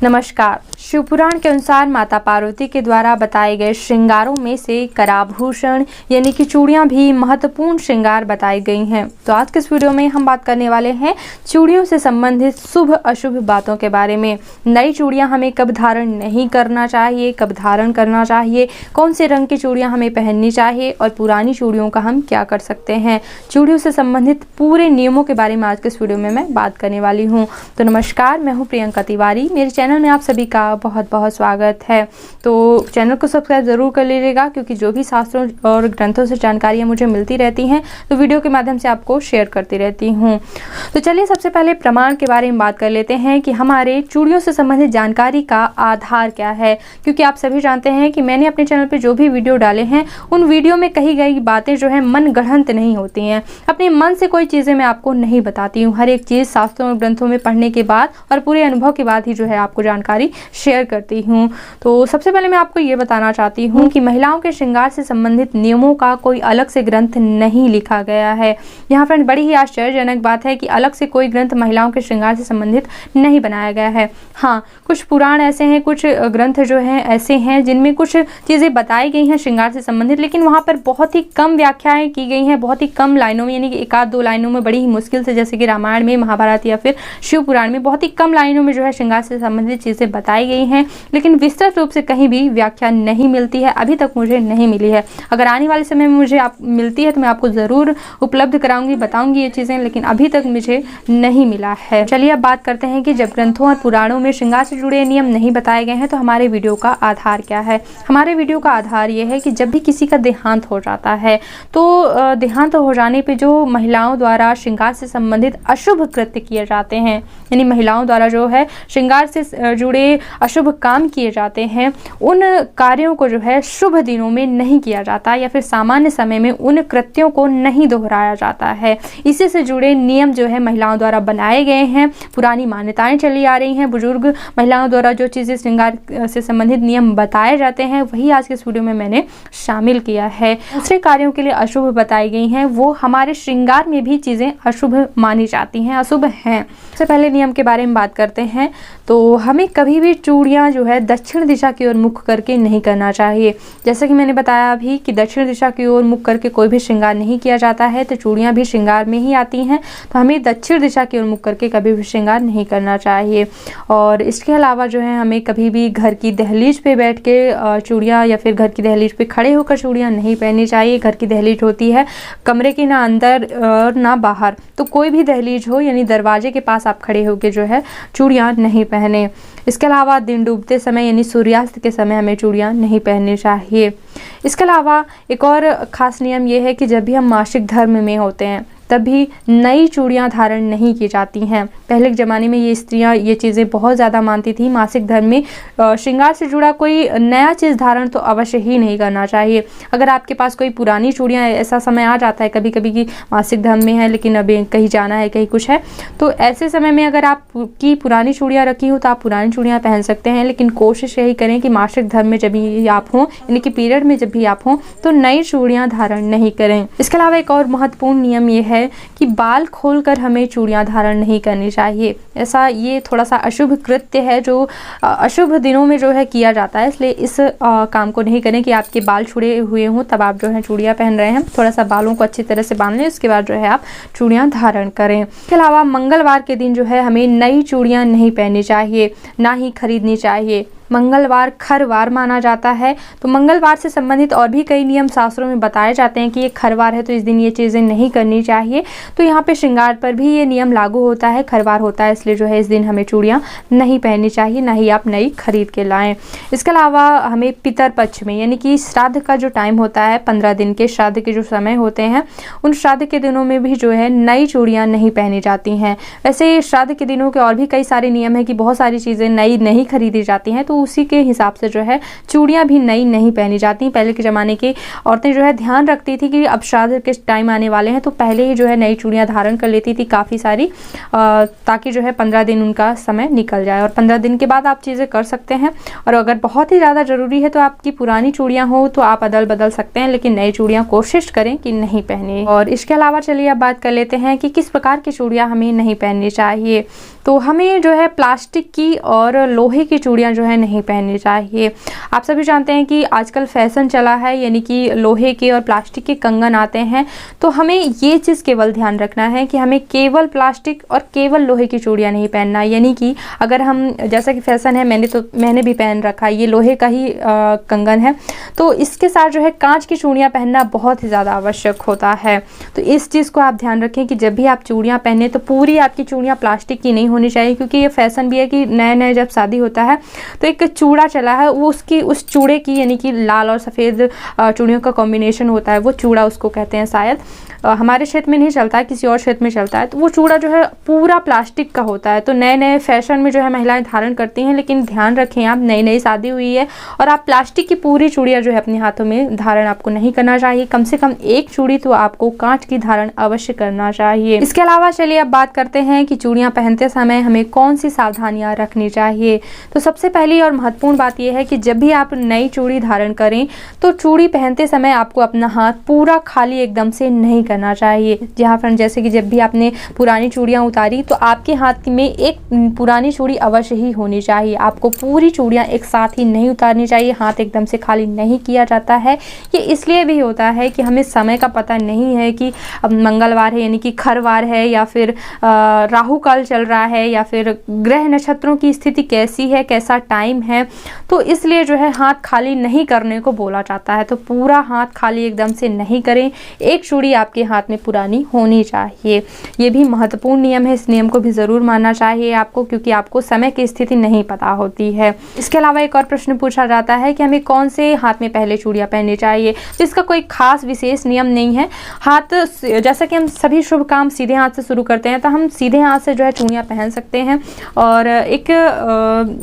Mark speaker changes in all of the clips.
Speaker 1: नमस्कार। शिवपुराण के अनुसार माता पार्वती के द्वारा बताए गए श्रृंगारों में से कराभूषण यानी कि चूड़ियां भी महत्वपूर्ण श्रृंगार बताई गई हैं। तो आज के इस वीडियो में हम बात करने वाले हैं चूड़ियों से संबंधित शुभ अशुभ बातों के बारे में। नई चूड़ियां हमें कब धारण नहीं करना चाहिए, कब धारण करना चाहिए, कौन से रंग की चूड़ियां हमें पहननी चाहिए और पुरानी चूड़ियों का हम क्या कर सकते हैं। चूड़ियों से संबंधित पूरे नियमों के बारे में आज के इस वीडियो में मैं बात करने वाली हूँ। तो नमस्कार, मैं हूँ प्रियंका तिवारी। मेरे चैनल में आप सभी का बहुत बहुत स्वागत है। तो चैनल को सब्सक्राइब जरूर कर लीजिएगा, क्योंकि जो भी शास्त्रों और ग्रंथों से जानकारियाँ मुझे मिलती रहती हैं तो वीडियो के माध्यम से आपको शेयर करती रहती हूँ। तो चलिए सबसे पहले प्रमाण के बारे में बात कर लेते हैं कि हमारे चूड़ियों से संबंधित जानकारी का आधार क्या है। क्योंकि आप सभी जानते हैं कि मैंने अपने चैनल पर जो भी वीडियो डाले हैं उन वीडियो में कही गई बातें जो है मन गढ़ंत नहीं होती हैं। अपने मन से कोई चीज़ें मैं आपको नहीं बताती हूँ। हर एक चीज़ शास्त्रों और ग्रंथों में पढ़ने के बाद और पूरे अनुभव के बाद ही जो है आपको जानकारी शेयर करती हूँ। तो सबसे पहले मैं आपको ये बताना चाहती हूँ कि महिलाओं के श्रृंगार से संबंधित नियमों का कोई अलग से ग्रंथ नहीं लिखा गया है। यहाँ फ्रेंड बड़ी ही आश्चर्यजनक बात है कि अलग से कोई ग्रंथ महिलाओं के श्रृंगार से संबंधित नहीं बनाया गया है। हाँ, कुछ पुराण ऐसे हैं, कुछ ग्रंथ जो हैं ऐसे हैं जिनमें कुछ चीज़ें बताई गई हैं श्रृंगार से संबंधित, लेकिन वहाँ पर बहुत ही कम व्याख्याएं की गई हैं, बहुत ही कम लाइनों में, यानी कि एक आध दो लाइनों में बड़ी ही मुश्किल से, जैसे कि रामायण में, महाभारत या फिर शिव पुराण में बहुत ही कम लाइनों में जो है श्रृंगार से संबंधित चीज़ें बताई गई हैं, लेकिन विस्तृत रूप से कहीं भी व्याख्या नहीं मिलती है। अभी तक मुझे नहीं मिली है। अगर आने वाले समय में मुझे मिलती है तो मैं आपको ज़रूर उपलब्ध कराऊंगी, बताऊंगी ये चीज़ें, लेकिन अभी तक मुझे नहीं मिला है। चलिए अब बात करते हैं कि जब ग्रंथों और पुराणों में श्रृंगार से जुड़े नियम नहीं बताए गए हैं तो हमारे वीडियो का आधार क्या है। हमारे वीडियो का आधार ये है कि जब भी किसी का देहांत हो जाता है तो देहांत हो जाने पर जो महिलाओं द्वारा श्रृंगार से संबंधित अशुभ कृत्य किए जाते हैं, यानी महिलाओं द्वारा जो है श्रृंगार से जुड़े अशुभ काम किए जाते हैं, उन कार्यों को जो है शुभ दिनों में नहीं किया जाता या फिर सामान्य समय में उन कृत्यों को नहीं दोहराया जाता है। इसी से जुड़े नियम जो है महिलाओं द्वारा बनाए गए हैं। पुरानी मान्यताएं चली आ रही हैं। बुजुर्ग महिलाओं द्वारा जो चीज़ें श्रृंगार से संबंधित नियम बताए जाते हैं वही आज के इस वीडियो में मैंने शामिल किया है। दूसरे कार्यों के लिए अशुभ बताई गई हैं, वो हमारे श्रृंगार में भी चीज़ें अशुभ मानी जाती हैं, अशुभ हैं। सबसे पहले नियम के बारे में बात करते हैं। तो हमें कभी भी चूड़ियाँ जो है दक्षिण दिशा की ओर मुख करके नहीं करना चाहिए। जैसा कि मैंने बताया अभी कि दक्षिण दिशा की ओर मुख करके कोई भी श्रृंगार नहीं किया जाता है, तो चूड़ियाँ भी श्रृंगार में ही आती हैं। तो हमें दक्षिण दिशा की ओर मुख करके कभी भी श्रृंगार नहीं करना चाहिए। और इसके अलावा जो है हमें कभी भी घर की दहलीज पे बैठ के चूड़ियाँ या फिर घर की दहलीज पे खड़े होकर चूड़ियाँ नहीं पहननी चाहिए। घर की दहलीज होती है कमरे के ना अंदर और ना बाहर, तो कोई भी दहलीज हो यानी दरवाजे के पास आप खड़े होकर जो है चूड़ियाँ नहीं पहने। इसके अलावा दिन डूबते समय यानी सूर्यास्त के समय हमें चूड़ियाँ नहीं पहननी चाहिए। इसके अलावा एक और ख़ास नियम ये है कि जब भी हम मासिक धर्म में होते हैं तभी नई चूड़ियाँ धारण नहीं की जाती हैं। पहले के ज़माने में ये स्त्रियाँ ये चीज़ें बहुत ज़्यादा मानती थी। मासिक धर्म में श्रृंगार से जुड़ा कोई नया चीज़ धारण तो अवश्य ही नहीं करना चाहिए। अगर आपके पास कोई पुरानी चूड़ियाँ, ऐसा समय आ जाता है कभी कभी कि मासिक धर्म में है लेकिन अभी कहीं जाना है, कहीं कुछ है, तो ऐसे समय में अगर आप की पुरानी चूड़ियाँ रखी हो तो आप पुरानी चूड़ियाँ पहन सकते हैं, लेकिन कोशिश यही करें कि मासिक धर्म में जब भी आप हों, यानी कि पीरियड में जब भी आप हों, तो नई चूड़ियाँ धारण नहीं करें। इसके अलावा एक और महत्वपूर्ण नियम ये है कि बाल खोलकर हमें चूड़ियाँ धारण नहीं करनी चाहिए। ऐसा ये थोड़ा सा अशुभ कृत्य है जो अशुभ दिनों में जो है किया जाता है, इसलिए इस काम को नहीं करें कि आपके बाल छुड़े हुए हों तब आप जो है चूड़ियाँ पहन रहे हैं। थोड़ा सा बालों को अच्छी तरह से बांध लें, उसके बाद जो है आप चूड़ियाँ धारण करें। इसके अलावा मंगलवार के दिन जो है हमें नई चूड़ियाँ नहीं पहननी चाहिए, ना ही खरीदनी चाहिए। मंगलवार खरवार माना जाता है, तो मंगलवार से संबंधित और भी कई नियम शास्त्रों में बताए जाते हैं कि ये खरवार है तो इस दिन ये चीज़ें नहीं करनी चाहिए। तो यहाँ पे श्रृंगार पर भी ये नियम लागू होता है। खरवार होता है इसलिए जो है इस दिन हमें चूड़ियाँ नहीं पहननी चाहिए, ना ही आप नई खरीद के लाएं। इसके अलावा हमें पितर पक्ष में यानी कि श्राद्ध का जो टाइम होता है, 15 दिन के श्राद्ध के जो समय होते हैं, उन श्राद्ध के दिनों में भी जो है नई चूड़ियाँ नहीं पहनी जाती हैं। वैसे श्राद्ध के दिनों के और भी कई सारे नियम है कि बहुत सारी चीज़ें नई नहीं खरीदी जाती हैं, तो उसी के हिसाब से जो है चूड़ियाँ भी नई नहीं पहनी जाती। पहले के ज़माने की औरतें जो है ध्यान रखती थी कि अब शादी के टाइम आने वाले हैं, तो पहले ही जो है नई चूड़ियाँ धारण कर लेती थी काफ़ी सारी, ताकि जो है 15 दिन उनका समय निकल जाए और 15 दिन के बाद आप चीज़ें कर सकते हैं। और अगर बहुत ही ज़्यादा ज़रूरी है तो आपकी पुरानी चूड़ियाँ हो तो आप अदल बदल सकते हैं, लेकिन नई चूड़ियाँ कोशिश करें कि नहीं पहने। और इसके अलावा चलिए अब बात कर लेते हैं कि किस प्रकार की चूड़ियाँ हमें नहीं पहननी चाहिए। तो हमें जो है प्लास्टिक की और लोहे की चूड़ियाँ जो है नहीं पहननी चाहिए। आप सभी जानते हैं कि आजकल फैशन चला है, यानी कि लोहे के और प्लास्टिक के कंगन आते हैं। तो हमें ये चीज़ केवल ध्यान रखना है कि हमें केवल प्लास्टिक और केवल लोहे की चूड़ियाँ नहीं पहनना है। यानी कि अगर हम, जैसा कि फैशन है, मैंने भी पहन रखा है, ये लोहे का ही कंगन है, तो इसके साथ जो है कांच की चूड़ियाँ पहनना बहुत ही ज़्यादा आवश्यक होता है। तो इस चीज़ को आप ध्यान रखें कि जब भी आप चूड़ियाँ पहने तो पूरी आपकी चूड़ियाँ प्लास्टिक की नहीं होनी चाहिए, क्योंकि ये फैशन भी है कि नए नए जब शादी होता है तो एक चूड़ा चला है, वो उस चूड़े की, यानी कि लाल और सफ़ेद चूड़ियों का कॉम्बिनेशन होता है, वो चूड़ा उसको कहते हैं शायद। हमारे क्षेत्र में नहीं चलता है, किसी और क्षेत्र में चलता है। तो वो चूड़ा जो है पूरा प्लास्टिक का होता है। तो नए नए फैशन में जो है महिलाएं धारण करती हैं, लेकिन ध्यान रखें आप, नई नई शादी हुई है और आप प्लास्टिक की पूरी चूड़ियाँ जो है अपने हाथों में धारण आपको नहीं करना चाहिए। कम से कम एक चूड़ी तो आपको कांच की धारण अवश्य करना चाहिए। इसके अलावा चलिए अब बात करते हैं कि चूड़ियाँ पहनते समय हमें कौन सी सावधानियाँ रखनी चाहिए। तो सबसे पहली और महत्वपूर्ण बात यह है कि जब भी आप नई चूड़ी धारण करें तो चूड़ी पहनते समय आपको अपना हाथ पूरा खाली एकदम से नहीं करना चाहिए। जी हाँ फ्रेंड, जैसे कि जब भी आपने पुरानी चूड़ियाँ उतारी तो आपके हाथ में एक पुरानी चूड़ी अवश्य ही होनी चाहिए। आपको पूरी चूड़ियाँ एक साथ ही नहीं उतारनी चाहिए, हाथ एकदम से खाली नहीं किया जाता है। ये इसलिए भी होता है कि हमें समय का पता नहीं है कि मंगलवार है, यानी कि खरवार है, या फिर राहु काल चल रहा है, या फिर ग्रह नक्षत्रों की स्थिति कैसी है, कैसा टाइम है। तो इसलिए जो है हाथ खाली नहीं करने को बोला जाता है। तो पूरा हाथ खाली एकदम से नहीं करें, एक चूड़ी आपके हाथ में पुरानी होनी चाहिए। ये भी महत्वपूर्ण नियम है, इस नियम को भी ज़रूर मानना चाहिए आपको, क्योंकि आपको समय की स्थिति नहीं पता होती है। इसके अलावा एक और प्रश्न पूछा जाता है कि हमें कौन से हाथ में पहले चूड़ियाँ पहननी चाहिए। तो इसका कोई खास विशेष नियम नहीं है। हाथ, जैसा कि हम सभी शुभ काम सीधे हाथ से शुरू करते हैं, तो हम सीधे हाथ से जो है चूड़ियाँ पहन सकते हैं। और एक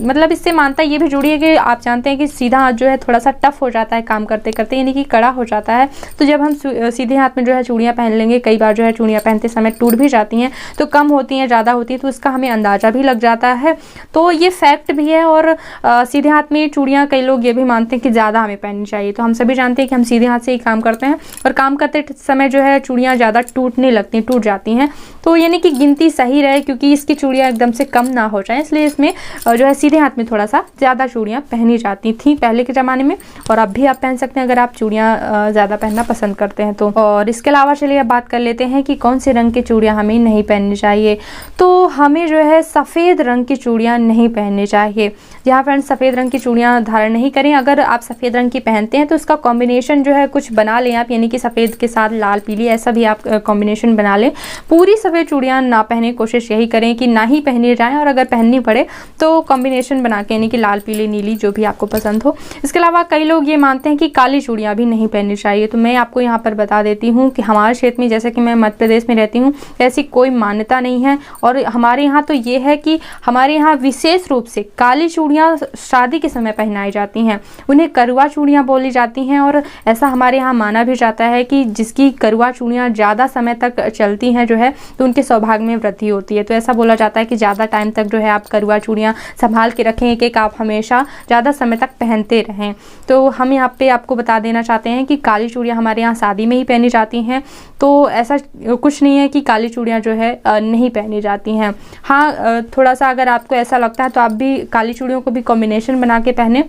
Speaker 1: मतलब इससे मानता ये भी जुड़ी है कि आप जानते हैं कि सीधा हाथ जो है थोड़ा सा टफ हो जाता है काम करते करते, यानी कि कड़ा हो जाता है। तो जब हम सीधे हाथ में जो है चूड़ियाँ पहन लेंगे, कई बार जो है चूड़ियाँ पहनते समय टूट भी जाती हैं, तो कम होती हैं, ज़्यादा होती है, तो इसका हमें अंदाज़ा भी लग जाता है। तो ये फैक्ट भी है। और सीधे हाथ में चूड़ियाँ कई लोग ये भी मानते हैं कि ज़्यादा हमें पहननी चाहिए। तो हम सभी जानते हैं कि हम सीधे हाथ से ही काम करते हैं और काम करते समय जो है चूड़ियाँ ज़्यादा टूटने लगती हैं, टूट जाती हैं। तो यानी कि गिनती सही रहे, क्योंकि इसकी चूड़ियाँ एकदम से कम ना हो जाए, इसलिए इसमें जो है सीधे हाथ में थोड़ा सा ज़्यादा चूड़ियाँ पहनी जाती थी पहले के ज़माने में, और अब भी आप पहन सकते हैं अगर आप चूड़ियाँ ज़्यादा पहनना पसंद करते हैं तो। और इसके अलावा चलिए अब बात कर लेते हैं कि कौन से रंग की चूड़ियाँ हमें नहीं पहननी चाहिए। तो हमें जो है सफ़ेद रंग की चूड़ियाँ नहीं पहननी चाहिए। जहाँ फ्रेंड्स सफ़ेद रंग की चूड़ियाँ धारण नहीं करें। अगर आप सफ़ेद रंग की पहनते हैं तो उसका कॉम्बिनेशन जो है कुछ बना लें आप, यानी कि सफ़ेद के साथ लाल पीली, ऐसा भी आप कॉम्बिनेशन बना लें। पूरी सफ़ेद चूड़ियाँ ना पहने, कोशिश यही करें कि ना ही पहनी जाएँ, और अगर पहननी पड़े तो कॉम्बिनेशन बना के, यानी कि लाल पीली नीली जो भी आपको पसंद हो। इसके अलावा कई लोग ये मानते हैं कि काली चूड़ियाँ भी नहीं पहननी चाहिए। तो मैं आपको यहाँ पर बता देती हूँ कि हमारे क्षेत्र में, जैसे कि मैं मध्य प्रदेश में रहती हूँ, ऐसी कोई मान्यता नहीं है। और हमारे यहाँ तो ये है कि हमारे यहाँ विशेष रूप से काली चूड़ियाँ शादी के समय पहनाई जाती हैं, उन्हें करुआ चूड़ियाँ बोली जाती हैं। और ऐसा हमारे यहाँ माना भी जाता है कि जिसकी करुआ चूड़ियाँ ज़्यादा समय तक चलती हैं जो है, तो उनके सौभाग्य में वृद्धि होती है। तो ऐसा बोला जाता है कि ज़्यादा टाइम तक जो है आप करुआ चूड़ियाँ संभाल के रखें, एक आप हमेशा ज़्यादा समय तक पहनते रहें। तो हम यहाँ पे आपको बता देना चाहते हैं कि काली चूड़ियाँ हमारे यहाँ शादी में ही पहनी जाती हैं। तो ऐसा कुछ नहीं है कि काली चूड़ियाँ जो है नहीं पहनी जाती हैं। हाँ, थोड़ा सा अगर आपको ऐसा लगता है तो आप भी काली चूड़ियों को भी कॉम्बिनेशन बना के पहने,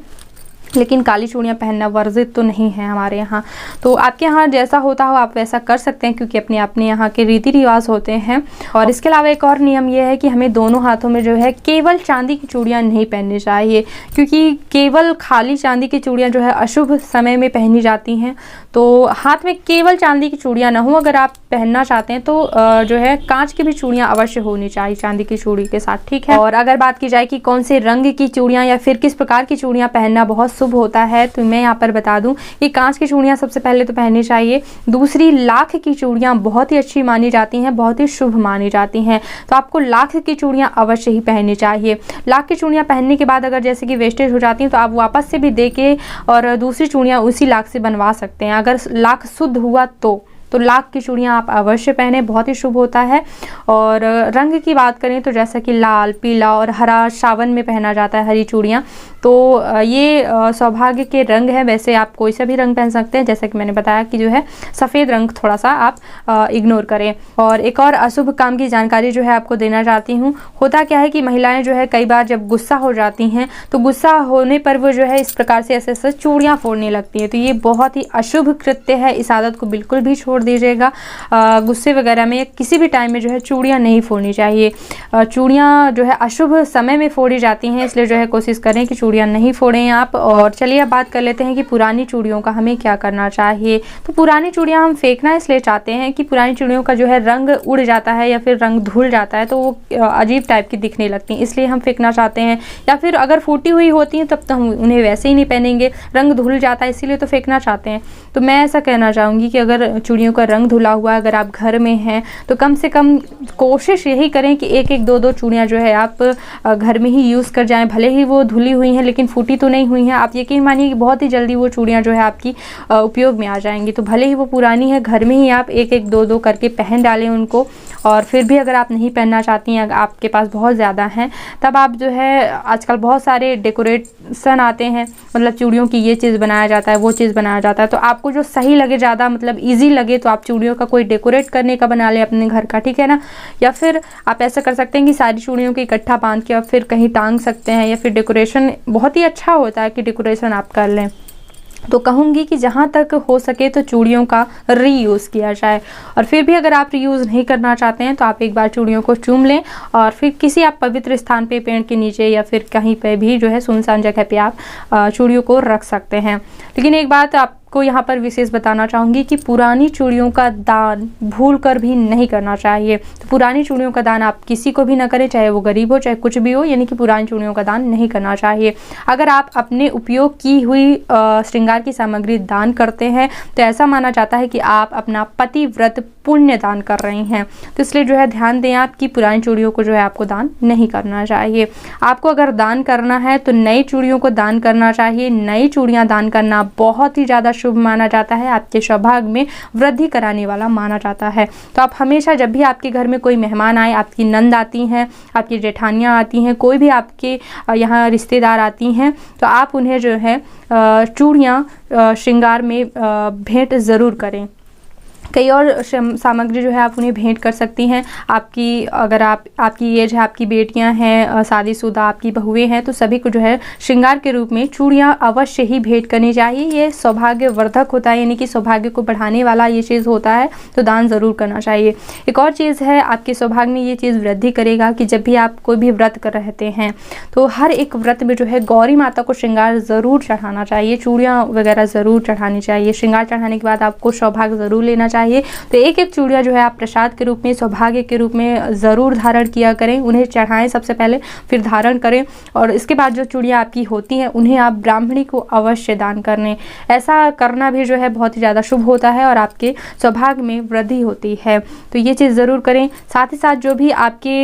Speaker 1: लेकिन काली चूड़ियाँ पहनना वर्जित तो नहीं है हमारे यहाँ। तो आपके यहाँ जैसा होता हो आप वैसा कर सकते हैं, क्योंकि अपने यहाँ के रीति रिवाज होते हैं। और इसके अलावा एक और नियम ये है कि हमें दोनों हाथों में जो है केवल चांदी की चूड़ियाँ नहीं पहननी चाहिए, क्योंकि केवल खाली चांदी की चूड़ियाँ जो है अशुभ समय में पहनी जाती हैं। तो हाथ में केवल चांदी की चूड़ियाँ ना हो, अगर आप पहनना चाहते हैं तो जो है कांच की भी चूड़ियाँ अवश्य होनी चाहिए चांदी की चूड़ी के साथ, ठीक है। और अगर बात की जाए कि कौन से रंग की चूड़ियाँ या फिर किस प्रकार की चूड़ियाँ पहनना बहुत अशुभ होता है, तो मैं यहाँ पर बता दूं कि कांच की चूड़ियाँ सबसे पहले तो पहननी चाहिए। दूसरी, लाख की चूड़ियाँ बहुत ही अच्छी मानी जाती हैं, बहुत ही शुभ मानी जाती हैं, तो आपको लाख की चूड़ियाँ अवश्य ही पहननी चाहिए। लाख की चूड़ियाँ पहनने के बाद अगर जैसे कि वेस्टेज हो जाती हैं तो आप वापस से भी दे के और दूसरी चूड़ियाँ उसी लाख से बनवा सकते हैं। अगर लाख शुद्ध हुआ तो लाख की चूड़ियाँ आप अवश्य पहने, बहुत ही शुभ होता है। और रंग की बात करें तो जैसा कि लाल, पीला और हरा सावन में पहना जाता है हरी चूड़ियाँ, तो ये सौभाग्य के रंग है। वैसे आप कोई सा भी रंग पहन सकते हैं, जैसे कि मैंने बताया कि जो है सफ़ेद रंग थोड़ा सा आप इग्नोर करें। और एक और अशुभ काम की जानकारी जो है आपको देना चाहती हूँ। होता क्या है कि महिलाएं जो है कई बार जब गुस्सा हो जाती हैं तो गुस्सा होने पर वो जो है इस प्रकार से ऐसे ऐसे चूड़ियाँ फोड़ने लगती हैं, तो ये बहुत ही अशुभ कृत्य है। इस आदत को बिल्कुल भी छोड़ दीजिएगा। गुस्से वगैरह में किसी भी टाइम में जो है चूड़ियाँ नहीं फोड़नी चाहिए। चूड़ियाँ जो है अशुभ समय में फोड़ी जाती हैं, इसलिए जो है कोशिश करें कि चूड़ियाँ नहीं फोड़ें आप। और चलिए अब बात कर लेते हैं कि पुरानी चूड़ियों का हमें क्या करना चाहिए। तो पुरानी चूड़ियाँ हम फेंकना इसलिए चाहते हैं कि पुरानी चूड़ियों का जो है रंग उड़ जाता है या फिर रंग धुल जाता है, तो वो अजीब टाइप की दिखने लगती हैं, इसलिए हम फेंकना चाहते हैं। या फिर अगर फूटी हुई होती हैं तब तो हम उन्हें वैसे ही नहीं पहनेंगे, रंग धुल जाता है इसीलिए तो फेंकना चाहते हैं। तो मैं ऐसा कहना चाहूँगी कि अगर चूड़ियों का रंग धुला हुआ अगर आप घर में हैं तो कम से कम कोशिश यही करें कि एक एक दो दो चूड़ियाँ जो है आप घर में ही यूज़ कर जाएं। भले ही वो धुली हुई हैं लेकिन फूटी तो नहीं हुई हैं, आप यकीन मानिए कि बहुत ही जल्दी वो चूड़ियाँ जो है आपकी उपयोग में आ जाएंगी। तो भले ही वो पुरानी है, घर में ही आप एक एक दो दो करके पहन डालें उनको। और फिर भी अगर आप नहीं पहनना चाहती हैं, आपके पास बहुत ज़्यादा हैं, तब आप जो है आजकल बहुत सारे डेकोरेशन आते हैं, मतलब चूड़ियों की ये चीज़ बनाया जाता है, वो चीज़ बनाया जाता है, तो आपको जो सही लगे, ज़्यादा मतलब ईजी लगे, तो आप चूड़ियों का कोई डेकोरेट करने का बना लें अपने घर का, ठीक है ना। या फिर आप ऐसा कर सकते हैं कि सारी चूड़ियों को इकट्ठा बांध के और फिर कहीं टांग सकते हैं, या फिर डेकोरेशन बहुत ही अच्छा होता है कि डेकोरेशन आप कर लें। तो कहूँगी कि जहाँ तक हो सके तो चूड़ियों का रीयूज़ किया जाए। और फिर भी अगर आप रीयूज़ नहीं करना चाहते हैं तो आप एक बार चूड़ियों को चूम लें और फिर किसी आप पवित्र स्थान पे, पेड़ के नीचे या फिर कहीं पे भी जो है सुनसान जगह पे आप चूड़ियों को रख सकते हैं। लेकिन एक बात आपको यहाँ पर विशेष बताना चाहूँगी कि पुरानी चूड़ियों का दान भूल कर भी नहीं करना चाहिए। तो पुरानी चूड़ियों का दान आप किसी को भी ना करें, चाहे वो गरीब हो चाहे कुछ भी हो, यानी कि पुरानी चूड़ियों का दान नहीं करना चाहिए। अगर आप अपने उपयोग की हुई श्रृंगार की सामग्री दान करते हैं तो ऐसा माना जाता है कि आप अपना पतिव्रत पुण्य दान कर रहे हैं। तो इसलिए जो है ध्यान दें आप कि पुरानी चूड़ियों को जो है आपको दान नहीं करना चाहिए। आपको अगर दान करना है तो नई चूड़ियों को दान करना चाहिए। नई चूड़ियाँ दान करना बहुत ही ज़्यादा शुभ माना जाता है, आपके सौभाग्य में वृद्धि कराने वाला माना जाता है। तो आप हमेशा जब भी आपके घर में कोई मेहमान आए, आपकी नंद आती हैं, आपकी जेठानियाँ आती हैं, कोई भी आपके यहाँ रिश्तेदार आती हैं, तो आप उन्हें जो है चूड़ियाँ श्रृंगार में भेंट ज़रूर करें। कई और सामग्री जो है आप उन्हें भेंट कर सकती हैं। आपकी अगर आपकी एज है, आपकी बेटियां हैं, शादीशुदा आपकी बहुएं हैं, तो सभी को जो है श्रृंगार के रूप में चूड़ियां अवश्य ही भेंट करनी चाहिए। ये सौभाग्यवर्धक होता है, यानी कि सौभाग्य को बढ़ाने वाला ये चीज़ होता है, तो दान ज़रूर करना चाहिए। एक और चीज़ है, आपके सौभाग्य में ये चीज़ वृद्धि करेगा कि जब भी आप कोई भी व्रत कर रहते हैं तो हर एक व्रत में जो है गौरी माता को श्रृंगार ज़रूर चढ़ाना चाहिए, चूड़ियाँ वगैरह ज़रूर चढ़ानी चाहिए। श्रृंगार चढ़ाने के बाद आपको सौभाग्य ज़रूर लेना चाहिए। तो एक एक चूड़ियाँ जो है आप प्रसाद के रूप में, सौभाग्य के रूप में ज़रूर धारण किया करें। उन्हें चढ़ाएं सबसे पहले, फिर धारण करें, और इसके बाद जो चूड़ियाँ आपकी होती हैं उन्हें आप ब्राह्मणी को अवश्य दान करने। ऐसा करना भी जो है बहुत ही ज़्यादा शुभ होता है और आपके सौभाग्य में वृद्धि होती है। तो ये चीज़ ज़रूर करें। साथ ही साथ जो भी आपके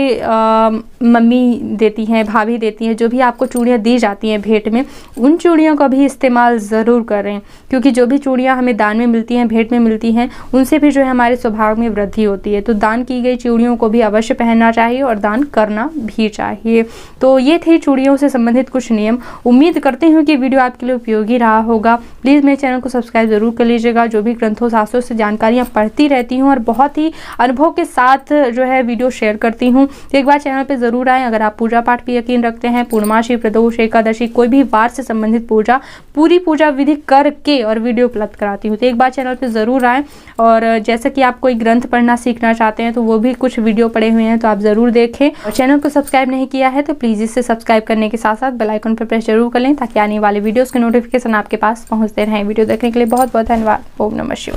Speaker 1: मम्मी देती हैं, भाभी देती हैं, जो भी आपको चूड़ियाँ दी जाती हैं भेंट में, उन चूड़ियों का भी इस्तेमाल ज़रूर करें, क्योंकि जो भी चूड़ियाँ हमें दान में मिलती हैं, भेंट में मिलती हैं, उनसे भी जो है हमारे स्वभाव में वृद्धि होती है। तो दान की गई चूड़ियों को भी अवश्य पहनना चाहिए और दान करना भी चाहिए। तो ये थे चूड़ियों से संबंधित कुछ नियम। उम्मीद करते हैं कि वीडियो आपके लिए उपयोगी रहा होगा। प्लीज़ मेरे चैनल को सब्सक्राइब जरूर कर लीजिएगा। जो भी ग्रंथों शास्त्रों से जानकारियाँ पढ़ती रहती हूँ और बहुत ही अनुभव के साथ जो है वीडियो शेयर करती हूँ, तो एक बार चैनल पर ज़रूर आएँ। अगर आप पूजा पाठ पर यकीन रखते हैं, पूर्णमासी, प्रदोष, एकादशी, कोई भी वार से संबंधित पूजा, पूरी पूजा विधि करके और वीडियो उपलब्ध कराती हूँ, तो एक बार चैनल पर ज़रूर आएँ। और जैसे कि आप कोई ग्रंथ पढ़ना सीखना चाहते हैं तो वो भी कुछ वीडियो पड़े हुए हैं, तो आप ज़रूर देखें। और चैनल को सब्सक्राइब नहीं किया है तो प्लीज़ इसे सब्सक्राइब करने के साथ साथ बेल आइकन पर प्रेस जरूर कर लें, ताकि आने वाले वीडियोस के नोटिफिकेशन आपके पास पहुंचते रहें। वीडियो देखने के लिए बहुत बहुत धन्यवाद। ओम नमः शिवाय।